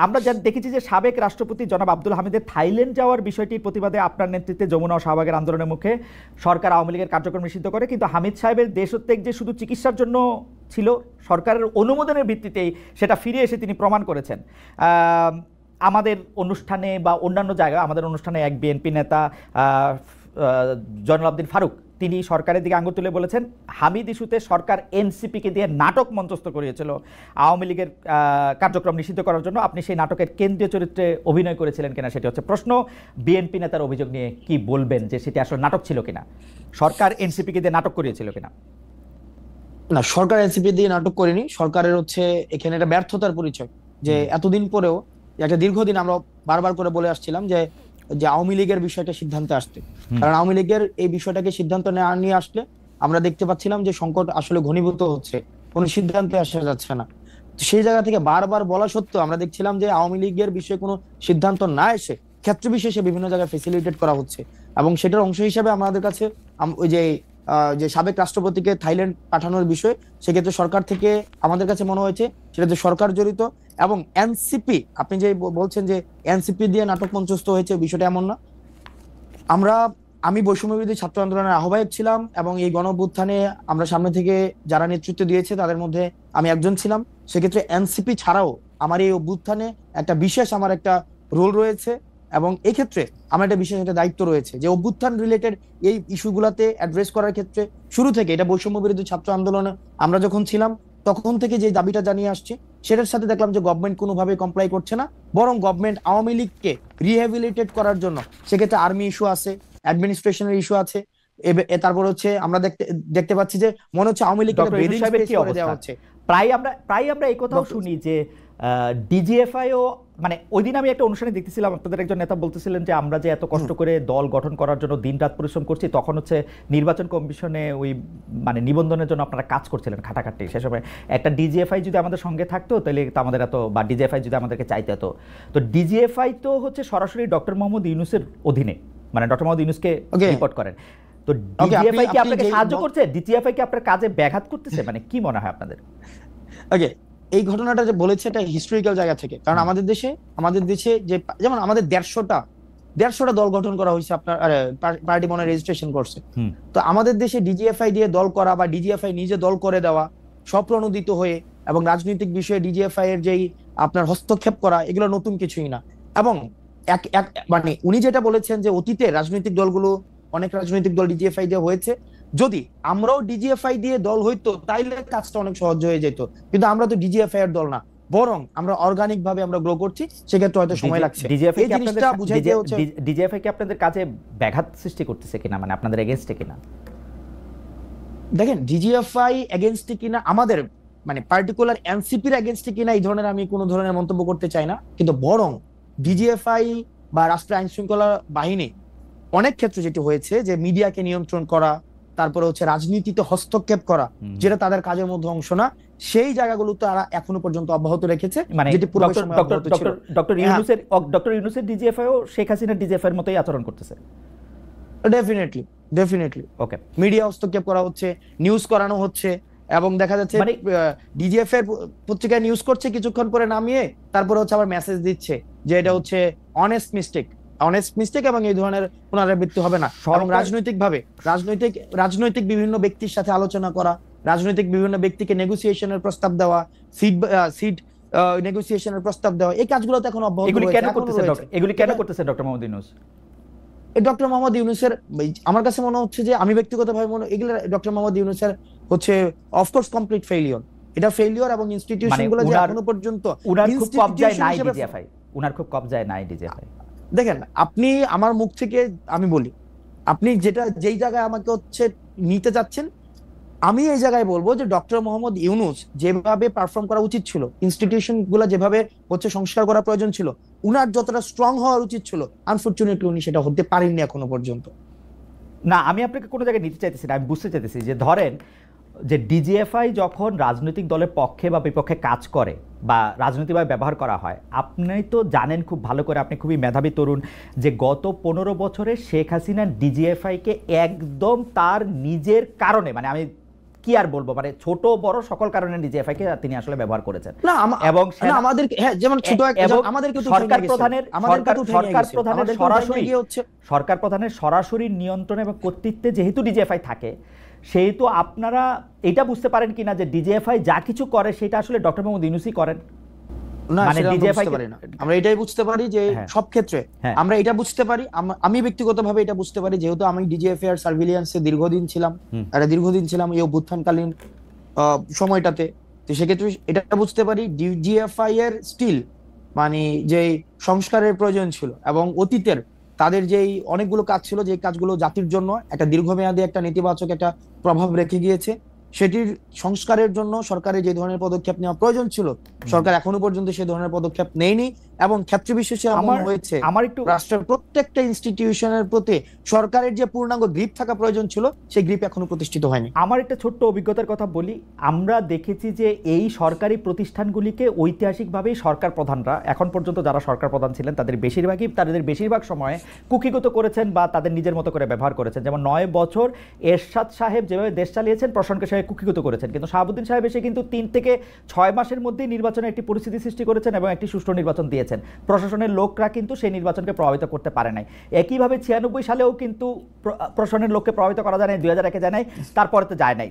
আমরা যা দেখেছি যে সাবেক রাষ্ট্রপতি জনাব আব্দুল হামিদের থাইল্যান্ড যাওয়ার বিষয়টির প্রতিবাদে আপনার নেতৃত্বে যমুনা ও শাহবাগের আন্দোলনের মুখে সরকার আওয়ামী লীগের কার্যক্রম নিষিদ্ধ করে, কিন্তু হামিদ সাহেবের দেশত্যাগ যে শুধু চিকিৎসার জন্য ছিল, সরকারের অনুমোদনের ভিত্তিতেই সেটা ফিরে এসে তিনি প্রমাণ করেছেন। আমাদের অনুষ্ঠানে বা অন্যান্য জায়গায় আমাদের অনুষ্ঠানে এক বিএনপি নেতা জয়নুল আবদিন ফারুক তিনি সরকারের দিকে আঙুল তুলে বলেছেন হামিদ ইস্যুতে সরকার এনসিপিকে দিয়ে নাটক মঞ্চস্থ করিয়েছিল আওয়ামী লীগের কার্যক্রম নিষিদ্ধ করার জন্য। আপনি সেই নাটকের কেন্দ্রীয় চরিত্রে অভিনয় করেছিলেন কিনা সেটি হচ্ছে প্রশ্ন। বিএনপি নেতার অভিযোগ নিয়ে কি বলবেন, যে সেটি আসলে নাটক ছিল কিনা, সরকার এনসিপিকে দিয়ে নাটক করিয়েছিল কিনা? না, সরকার এনসিপি দিয়ে নাটক করেনি। সরকারের হচ্ছে এখানে একটা ব্যর্থতার পরিচয়, যে এতদিন পরেও একটা দীর্ঘদিন আমরা বারবার করে বলে আসছিলাম যে আওয়ামী লীগের বিষয়টা সিদ্ধান্তে আসতে, কারণ আওয়ামী লীগের এই বিষয়টাকে সিদ্ধান্ত নিয়ে আসলে আমরা দেখতে পাচ্ছিলাম যে সংকট আসলে ঘনীভূত হচ্ছে, কোনো সিদ্ধান্তে আসা যাচ্ছে না। সেই জায়গা থেকে বারবার বলা সত্ত্বেও আমরা দেখছিলাম যে আওয়ামী লীগের বিষয়ে কোনো সিদ্ধান্ত না এসে ক্ষেত্র বিশেষে বিভিন্ন জায়গায় ফেসিলিটেট করা হচ্ছে, এবং সেটার অংশ হিসেবে আমাদের কাছে ওই যে সাবেক রাষ্ট্রপতিকে থাইল্যান্ড পাঠানোর বিষয়, সেক্ষেত্রে সরকার থেকে আমাদের কাছে মনে হয়েছে সেটাতে সরকার জড়িত। এবং এনসিপি, আপনি যে বলছেন যে এনসিপি দিয়ে নাটক মঞ্চস্থ হয়েছে, বিষয়টা এমন না। আমি বৈষম্যবিরোধী ছাত্র আন্দোলনের আহ্বায়ক ছিলাম, এবং এই গণঅভ্যুত্থানে আমরা সামনে থেকে যারা নেতৃত্ব দিয়েছে তাদের মধ্যে আমি একজন ছিলাম। সেক্ষেত্রে এনসিপি ছাড়াও আমার এই অভ্যুত্থানে একটা বিশেষ আমার একটা রোল রয়েছে, এবং এই ক্ষেত্রে আমার একটা বিশেষ একটা দায়িত্ব রয়েছে যে অভ্যুত্থান রিলেটেড এই ইস্যুগুলাতে অ্যাড্রেস করার ক্ষেত্রে শুরু থেকে এটা বৈষম্য বিরোধী ছাত্র আন্দোলনে আমরা যখন ছিলাম তখন থেকে যে দাবিটা জানিয়ে আসছি, সেটার সাথে দেখলাম যে গভর্নমেন্ট কোনোভাবে কমপ্লাই করছে না, বরং গভর্নমেন্ট আওয়ামী লীগকে রিহ্যাবিলিটেট করার জন্য সেক্ষেত্রে আর্মি ইস্যু আছে, অ্যাডমিনিস্ট্রেশনের ইস্যু আছে, তারপর হচ্ছে আমরা দেখতে পাচ্ছি যে মনে হচ্ছে আওয়ামী লীগকে ব্রিদিং স্পেস করে দেওয়া হচ্ছে। প্রায় আমরা এই কথাও শুনি যে ডিজিএফআইও, মানে ওই দিন আমি একটা অনুষ্ঠানে দেখতেছিলাম আপনাদের একজন নেতা বলতেছিলেন যে আমরা যে এত কষ্ট করে দল গঠন করার জন্য দিনরাত পরিশ্রম করছি, তখন হচ্ছে নির্বাচন কমিশনে ওই মানে নিবন্ধনের জন্য আপনারা কাজ করছিলেন খাটাখাটি। সে সময় একটা ডিজিএফআই যদি আমাদের সঙ্গে থাকতো তাহলে তো আমাদের এত, বা ডিজিএফআই যদি আমাদেরকে চাইতে হতো। তো ডিজিএফআই তো হচ্ছে সরাসরি ডক্টর মোহাম্মদ ইউনূসের অধীনে, মানে ডক্টর মোহাম্মদ ইউনূসকে রিপোর্ট করেন। তো ডিজিএফআই কি আপনাকে সাহায্য করছে? ডিজিএফআই কি আপনার কাজে ব্যাঘাত করতেছে? মানে কি মনে হয় আপনাদের? ওকে, এই ঘটনাটা যে বলেছে এটা হিস্টোরিক্যাল জায়গা থেকে, কারণ আমাদের দেশে যে যেমন আমাদের 150টা দল গঠন করা হয়েছে, আপনার পার্টি মনে রেজিস্ট্রেশন করছে। তো আমাদের দেশে ডিজিএফআই দিয়ে দল করা বা ডিজিএফআই নিজে দল করে দেওয়া, স্বপ্রণোদিত হয়ে এবং রাজনৈতিক বিষয়ে ডিজিএফআই এর যেই আপনার হস্তক্ষেপ করা, এগুলো নতুন কিছুই না। এবং মানে উনি যেটা বলেছেন যে অতীতে রাজনৈতিক দলগুলো, অনেক রাজনৈতিক দল ডিজিএফআই দিয়ে হয়েছে, যদি আমরাও ডিজিএফআই দিয়ে দল হইতো তাইলে কাজটা অনেক সহজ হয়ে যেত, কিন্তু আমরা তো ডিজিএফআই এর দল না, বরং আমরা অর্গানিক ভাবে আমরা গ্রো করছি, সেক্ষেত্রে হয়তো সময় লাগছে। এই জিনিসটা বুঝাইতে হচ্ছে ডিজিএফআই কি আপনাদের কাজে ব্যাঘাত সৃষ্টি করতেছে কিনা, মানে আপনাদের এগেইনস্টে কিনা? দেখেন, ডিজিএফআই এগেইনস্টে কিনা, আমাদের মানে পার্টিকুলার এনসিপির এগেইনস্টে কিনা এই ধরনের আমি কোনো ধরনের মন্তব্য করতে চাই না, কিন্তু বরং ডিজিএফআই বা রাষ্ট্রীয় আইন শৃঙ্খলা বাহিনী অনেক ক্ষেত্রে যেটি হয়েছে যে মিডিয়াকে নিয়ন্ত্রণ করা, তারপরে হচ্ছে রাজনীতিতে হস্তক্ষেপ করা, যেটা তাদের কাজের মধ্যে অংশ না, সেই জায়গাগুলো তারা এখনো পর্যন্ত অব্যাহত রেখেছে। মানে ডক্টর ইউনূসের ডিজিএফআইও শেখ হাসিনার ডিজিএফআই এর মতোই আচরণ করতেছে। ডেফিনেটলি ওকে, মিডিয়া হস্তক্ষেপ করা হচ্ছে, নিউজ করানো হচ্ছে, এবং দেখা যাচ্ছে ডিজিএফআই এর পত্রিকায় নিউজ করছে, কিছুক্ষণ পরে নামিয়ে তারপরে হচ্ছে আবার মেসেজ দিচ্ছে যে এটা হচ্ছে অনেস্ট মিস্টেক এবং এই ধরনের পুনরাবৃত্তি হবে না। এবং রাজনৈতিক বিভিন্ন ব্যক্তির সাথে আলোচনা করা, রাজনৈতিক বিভিন্ন ব্যক্তিকে নেগোসিয়েশনের প্রস্তাব দেওয়া, সিট নেগোসিয়েশনের প্রস্তাব দেওয়া, এই কাজগুলো তো এখন অব্যাহত রয়েছে। এগুলি কেন করতেছে ডক্টর মোহাম্মদ ইউনূস? ডক্টর মোহাম্মদ ইউনূসের আমার কাছে মনে হচ্ছে যে, আমি ব্যক্তিগতভাবে এগুলো ডক্টর মোহাম্মদ ইউনূসের হচ্ছে অফকোর্স কমপ্লিট ফেলিওর, এটা ফেলিওর, এবং ইনস্টিটিউশনগুলো যে এখনো পর্যন্ত উনার খুব কবজায় নাই ডিজিএফআই। দেখেন, আপনি আমার মুখ থেকে আমি বলি, আপনি যেই জায়গায় আমাকে হচ্ছে নিতে যাচ্ছেন, আমি এই জায়গায় বলবো যে ডক্টর মোহাম্মদ ইউনূস যেভাবে পারফর্ম করা উচিত ছিল, ইনস্টিটিউশন গুলো যেভাবে হচ্ছে সংস্কার করা প্রয়োজন ছিল, উনার যতটা স্ট্রং হওয়া উচিত ছিল, আনফরচুনেটলি উনি সেটা হতে পারেননি এখনো পর্যন্ত। না, আমি আপনাকে কোনো জায়গায় নিতে চাইতেছি না, আমি বুঝতে চাইতেছি যে ধরেন যে ডিজিএফআই যখন রাজনৈতিক দলের পক্ষে বা বিপক্ষে কাজ করে বা রাজনৈতিকভাবে ব্যবহার করা হয়, আপনি তো জানেন খুব ভালো করে, আপনি খুবই মেধাবী তরুণ, যে গত 15 বছরে শেখ হাসিনা ডিজিএফআইকে একদম তার নিজের কারণে, মানে আমি কি আর বলবো, মানে ছোট বড় সকল কারণে ডিজিএফআই কে তিনি আসলে ব্যবহার করেছেন। না এবং না আমাদের হ্যাঁ যেমন ছোট আমাদেরকে তো সরকার প্রধানের সরকার প্রধানের সরাসরি নিয়ন্ত্রণ এবং কর্তৃত্বে যেহেতু ডিজিএফআই থাকে, সেহেতু আপনারা এটা বুঝতে পারেন কিনা যে ডিজিএফআই যা কিছু করে সেটা আসলে ডক্টর মোহাম্মদ ইউনূসই করেন? না সেটা আমরা বুঝতে পারি না। আমরা এটাই বুঝতে পারি যে সব ক্ষেত্রে আমরা এটা বুঝতে পারি, আমি ব্যক্তিগতভাবে এটা বুঝতে পারি, যেহেতু আমি ডিজিএফআই এর সার্ভিলিয়েন্সে দীর্ঘদিন ছিলাম এই অভ্যুত্থানকালীন সময়টাতে। তো সেক্ষেত্রে এটা বুঝতে পারি ডিজিএফআই এর স্টিল মানে যে সংস্কারের প্রয়োজন ছিল এবং অতীতের তাদের যেই অনেকগুলো কাজ ছিল, যে কাজগুলো জাতির জন্য একটা দীর্ঘমেয়াদী একটা নেতিবাচক একটা প্রভাব রেখে গিয়েছে, সেটির সংস্কারের জন্য সরকারের যে ধরনের পদক্ষেপ নেওয়া প্রয়োজন ছিল সরকার এখনো পর্যন্ত সেই ধরনের পদক্ষেপ নেয়নি। এবং ক্ষেত্র বিশেষে এমন হয়েছে রাষ্ট্রের প্রত্যেকটা ইনস্টিটিউশনের প্রতি সরকারের যে পূর্ণাঙ্গ গ্রিপ থাকা প্রয়োজন ছিল সেই গ্রিপ এখনো প্রতিষ্ঠিত হয়নি। আমার একটা ছোট্ট অভিজ্ঞতার কথা বলি, আমরা দেখেছি যে এই সরকারি প্রতিষ্ঠানগুলিকে ঐতিহাসিকভাবেই সরকার প্রধানরা এখন পর্যন্ত যারা সরকার প্রধান ছিলেন তাদের বেশিরভাগ সময়ে কুক্ষিগত করেছেন বা তাদের নিজের মতো করে ব্যবহার করেছেন। যেমন 9 বছর এরশাদ সাহেব যেভাবে দেশ চালিয়েছেন প্রশাসনকে সাহেব কুক্ষিগত করেছেন, কিন্তু শাহাবুদ্দিন সাহেব এসে কিন্তু 3 থেকে 6 মাসের মধ্যেই নির্বাচনের একটি পরিস্থিতি সৃষ্টি করেছেন এবং একটি সুষ্ঠু নির্বাচন দিয়েছেন। প্রশাসনের লোকরা কিন্তু সেই নির্বাচনকে প্রভাবিত করতে পারে নাই। একইভাবে 96 সালেও কিন্তু প্রশাসনের লোককে প্রভাবিত করা যায় নাই, 2001-এ যায় নাই, তারপরে তো যায় নাই।